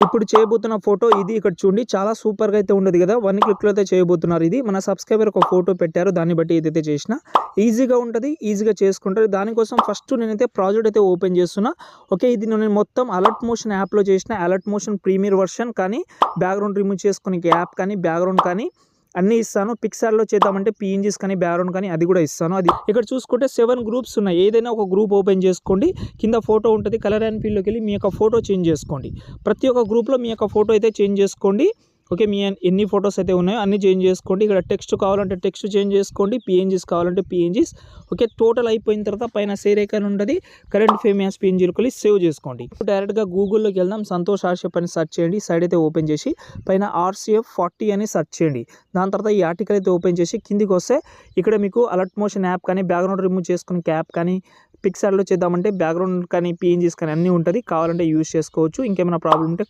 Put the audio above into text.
ఇప్పుడు చేయబోతున్న ఫోటో ఇది. ఇక్కడ చూడండి చాలా సూపర్గా అయితే ఉండదు కదా. 1 క్లిక్లో అయితే చేయబోతున్నారు. ఇది మన సబ్స్క్రైబర్ ఒక ఫోటో పెట్టారు, దాన్ని బట్టి ఏదైతే చేసిన ఈజీగా ఉంటుంది, ఈజీగా చేసుకుంటారు. దానికోసం ఫస్ట్ నేనైతే ప్రాజెక్ట్ అయితే ఓపెన్ చేస్తున్నా. ఓకే, ఇది నేను మొత్తం అలర్ట్ మోషన్ యాప్లో చేసిన అలర్ట్ మోషన్ ప్రీమియర్ వర్షన్, కానీ బ్యాక్గ్రౌండ్ రిమూవ్ చేసుకునే యాప్ కానీ బ్యాక్గ్రౌండ్ కానీ అన్నీ ఇస్తాను. పిక్సార్లో చేద్దామంటే పిఎన్జీస్ కానీ బ్యాక్గ్రౌండ్ కానీ అది కూడా ఇస్తాను. అది ఇక్కడ చూసుకుంటే 7 గ్రూప్స్ ఉన్నాయి. ఏదైనా ఒక గ్రూప్ ఓపెన్ చేసుకోండి, కింద ఫోటో ఉంటుంది, కలర్ అండ్ ఫీల్డ్లోకి వెళ్ళి మీ యొక్క ఫోటో చేంజ్ చేసుకోండి. ప్రతి ఒక్క గ్రూప్లో మీ యొక్క ఫోటో అయితే చేంజ్ చేసుకోండి. ఓకే, మీ ఎన్ని ఫొటోస్ అయితే ఉన్నాయో అన్నీ చేంజ్ చేసుకోండి. ఇక్కడ టెక్స్ట్ కావాలంటే టెక్స్ట్ చేంజ్ చేసుకోండి, పిఎన్జీస్ కావాలంటే పిఎన్జీస్. ఓకే, టోటల్ అయిపోయిన తర్వాత పైన సేవ్ ఐకాన్ ఉంటుంది, కరెంట్ ఫేమ్ యాస్ పిఎన్జీలోకి వెళ్ళి సేవ్ చేసుకోండి. డైరెక్ట్గా గూగుల్లోకి వెళ్దాం, సంతోష్ ఆర్షిఎఫ్ అని సెర్చ్ చేయండి. సైడ్ అయితే ఓపెన్ చేసి పైన ఆర్షిఎఫ్ 40 అని సెర్చ్ చేయండి. దాని తర్వాత ఈ ఆర్టికల్ అయితే ఓపెన్ చేసి కిందికి వస్తే ఇక్కడ మీకు అలర్ట్ మోషన్ యాప్ కానీ బ్యాక్గ్రౌండ్ రిమూవ్ చేసుకునే యాప్ కానీ పిక్సార్లో చేద్దామంటే బ్యాక్గ్రౌండ్ కానీ పిఎన్జీస్ కానీ అన్నీ ఉంటుంది. కావాలంటే యూజ్ చేసుకోవచ్చు. ఇంకేమైనా ప్రాబ్లం ఉంటే